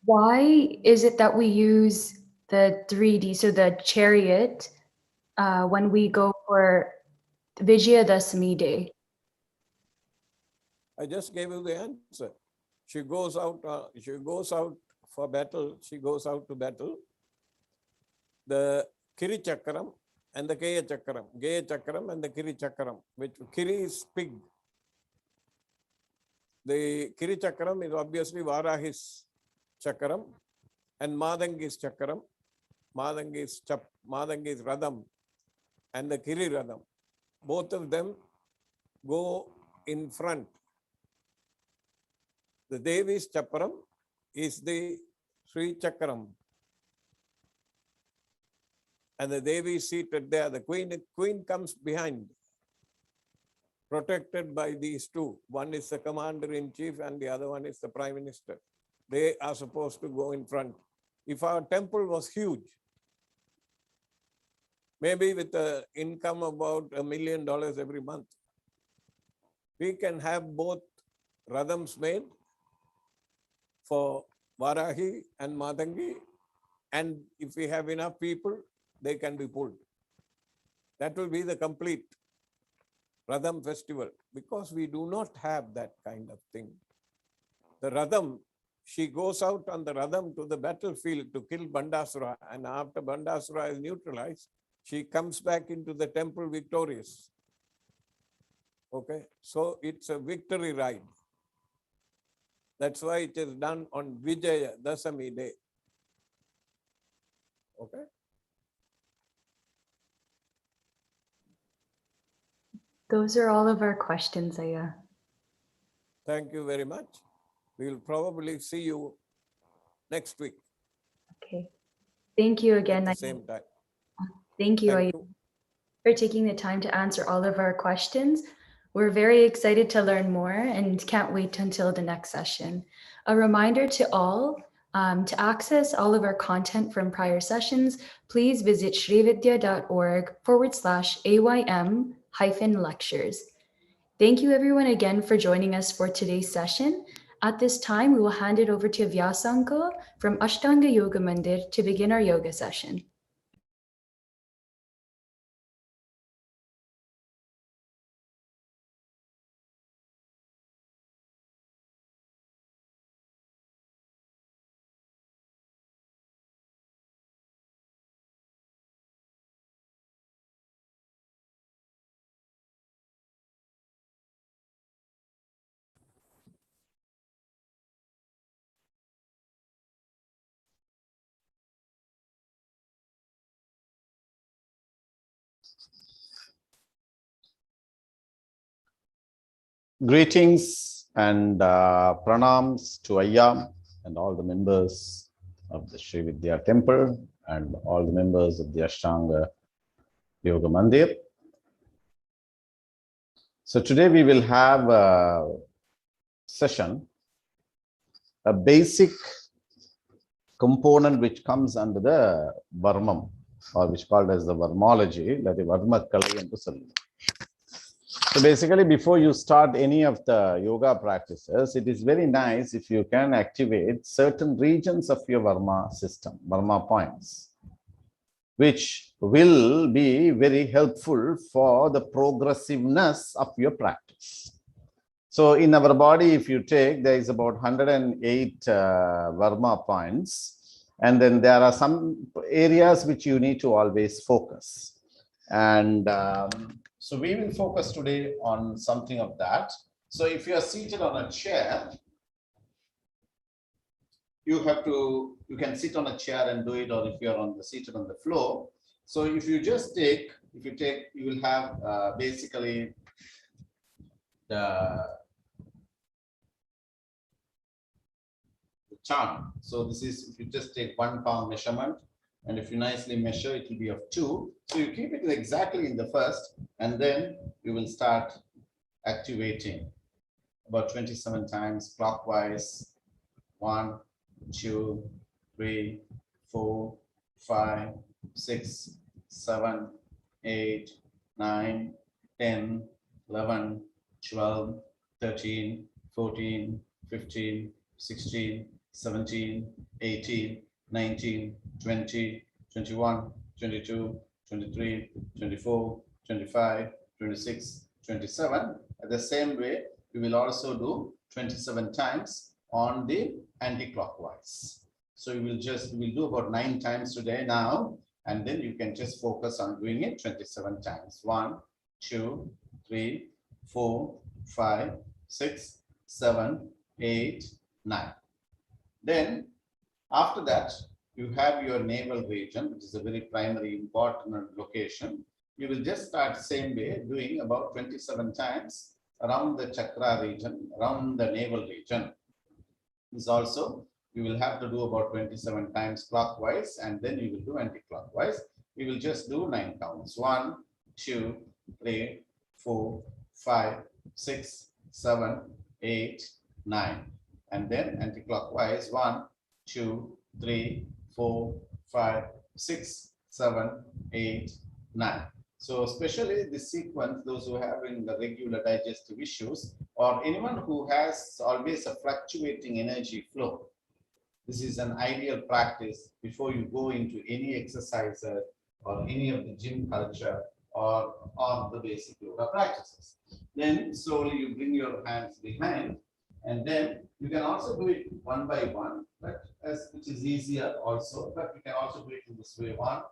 Why is it that we use the 3D, so the chariot, when we go for Vijayadashami Day? I just gave you the answer. She goes out for battle. She goes out to battle. The Kiri Chakram and the Geya Chakram. Geya Chakram and the Kiri Chakram, which Kiri is pig. The Kiri Chakram is obviously Varahi's Chakram, and Madangi's Chakram. Madangi's Radham, and the Kiri Radham. Both of them go in front. The Devi's Chaparam is the Sri Chakram. And the Devi is seated there. The queen comes behind, protected by these two. One is the commander-in-chief and the other one is the prime minister. They are supposed to go in front. If our temple was huge, maybe with an income about $1 million every month, we can have both Radhams made for Varahi and Madangi, and if we have enough people, they can be pulled. That will be the complete Radham festival, because we do not have that kind of thing. The Radham, she goes out on the Radham to the battlefield to kill Bandasura, and after Bandasura is neutralized, she comes back into the temple victorious. Okay, so it's a victory ride. That's why it is done on Vijayadashami Day. Okay. Those are all of our questions, Aya. Thank you very much. We will probably see you next week. Okay. Thank you again. At the same time. Thank you, Aya, for taking the time to answer all of our questions. We're very excited to learn more and can't wait until the next session. A reminder to all, to access all of our content from prior sessions, please visit srividya.org/AYM-lectures. Thank you everyone again for joining us for today's session. At this time, we will hand it over to Vyasanko from Ashtanga Yoga Mandir to begin our yoga session. Greetings and pranams to Ayya and all the members of the Sri Vidya Temple and all the members of the Ashtanga Yoga Mandir. So today we will have a session, a basic component which comes under the Varmam, or which is called as the Varmology, that is Varma Kalai and Sallu. So basically, before you start any of the yoga practices, it is very nice if you can activate certain regions of your Varma system, Varma points, which will be very helpful for the progressiveness of your practice. So in our body, if you take, there is about 108 Varma points, And then there are some areas which you need to always focus. And so we will focus today on something of that. So if you are seated on a chair, you can sit on a chair and do it, or if you are seated on the floor. So if you you will have basically the charm. So this is, if you just take 1 palm measurement, and if you nicely measure, it will be of 2. So you keep it exactly in the first, and then you will start activating about 27 times clockwise. 1, 2, 3, 4, 5, 6, 7, 8, 9, 10, 11, 12, 13, 14, 15, 16, 17, 18, 19, 20, 21, 22, 23, 24, 25, 26, 27. At the same way, we will also do 27 times on the anti-clockwise. So we'll do about 9 times today now, and then you can just focus on doing it 27 times. 1, 2, 3, 4, 5, 6, 7, 8, 9. Then after that, you have your navel region, which is a very primary important location. You will just start same way, doing about 27 times around the chakra region, around the navel region. This also, you will have to do about 27 times clockwise, and then you will do anti-clockwise. We will just do 9 counts. 1, 2, 3, 4, 5, 6, 7, 8, 9. And then anti-clockwise, 1, 2, 3, 4, 5, 6, 7, 8, 9. So especially this sequence, those who are having the regular digestive issues, or anyone who has always a fluctuating energy flow, this is an ideal practice before you go into any exercises or any of the gym culture or the basic yoga practices. Then slowly you bring your hands behind, and then you can also do it one by one, but which is easier also, but you can also do it in this way. 1,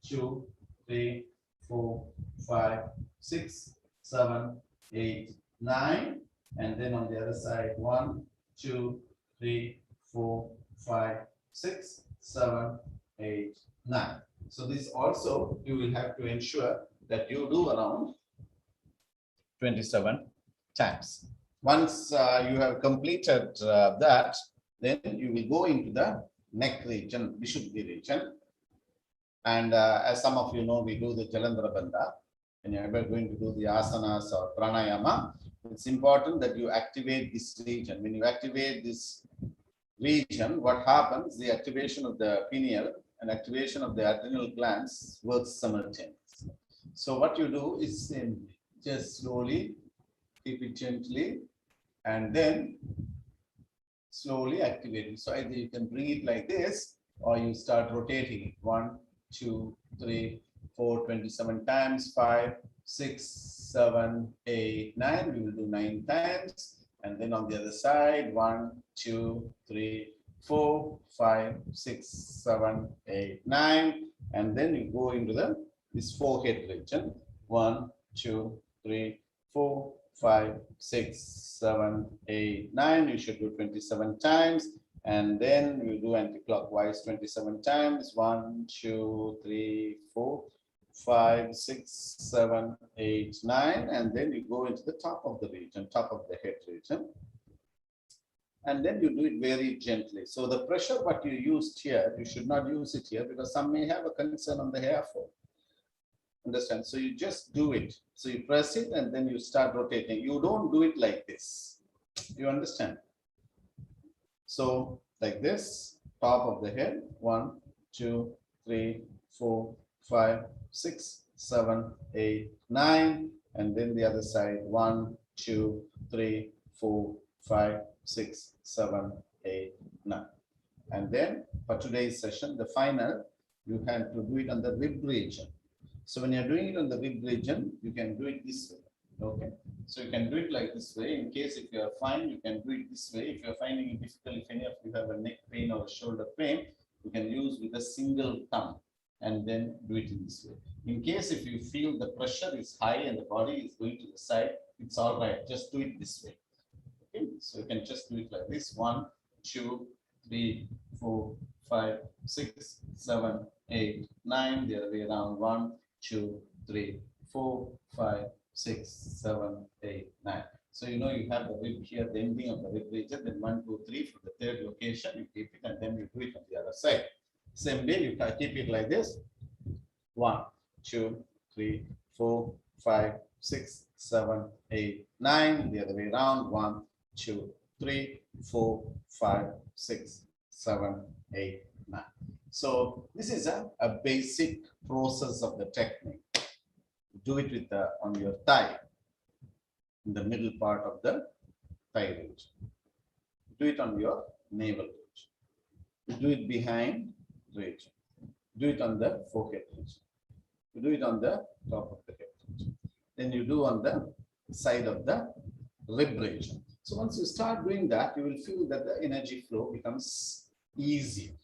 2, 3, 4, 5, 6, 7, 8, 9. And then on the other side, 1, 2, 3, 4, 5, 6, 7, 8, 9. So this also you will have to ensure that you do around 27 times. Once you have completed that, then you will go into the neck region, Vishuddhi region. And as some of you know, we do the Jalandhara Bandha. When you are going to do the asanas or pranayama, it's important that you activate this region. When you activate this region, what happens? The activation of the pineal and activation of the adrenal glands works simultaneously. So what you do is just slowly keep it gently, and then slowly activate it. So either you can bring it like this, or you start rotating it. 1, 2, 3, 4, 27 times, 5, 6, 7, 8, 9. We will do 9 times. And then on the other side, 1, 2, 3, 4, 5, 6, 7, 8, 9. And then you go into this forehead region. 1, 2, 3, 4, 5, 6, 7, 8, 9. You should do 27 times. And then you do anti-clockwise 27 times. 1, 2, 3, 4, 5, 6, 7, 8, 9. And then you go into the top of the region, top of the head region. And then you do it very gently. So the pressure what you used here, you should not use it here, because some may have a concern on the hair fall. Understand? So you just do it. So you press it and then you start rotating. You don't do it like this. You understand? So like this, top of the head, 1, 2, 3, 4, 5, 6, 7, 8, 9. And then the other side, 1, 2, 3, 4, 5, 6, 7, 8, 9. And then for today's session, the final, you have to do it on the rib region. So when you're doing it on the rib region, you can do it this way. Okay, so you can do it like this way. In case if you are fine, you can do it this way. If you're finding it difficult, if any of you have a neck pain or a shoulder pain, you can use with a single thumb and then do it in this way. In case if you feel the pressure is high and the body is going to the side, it's all right. Just do it this way. Okay, so you can just do it like this. 1, 2, 3, 4, 5, 6, 7, 8, 9. The other way around. 1, 2, 3, 4, 5, 6, 7, 8, 9. So you know you have the rib here, the ending of the rib region. Then 1, 2, 3 for the third location. You keep it and then you do it on the other side. Same way, you can keep it like this. 1, 2, 3, 4, 5, 6, 7, 8, 9. The other way around. 1, 2, 3, 4, 5, 6, 7, 8, 9. So this is a basic process of the technique. Do it with on your thigh, in the middle part of the thigh region. Do it on your navel region. Do it behind region. Do it on the forehead region. You do it on the top of the head region. Then you do on the side of the rib region. So once you start doing that, you will feel that the energy flow becomes easier.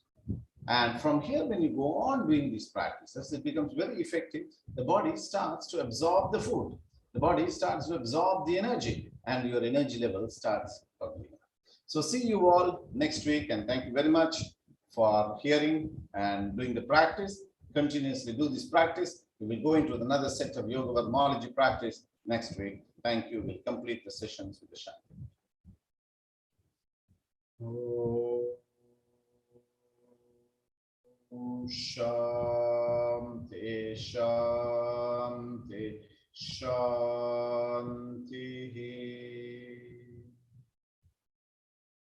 And from here, when you go on doing these practices, it becomes very effective. The body starts to absorb the food. The body starts to absorb the energy, and your energy level starts coming up. So see you all next week, and thank you very much for hearing and doing the practice. Continuously do this practice. We will go into another set of yoga Varmology practice next week. Thank you. We'll complete the sessions with the Shanti. Shanti, Shanti, Shanti.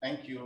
Thank you.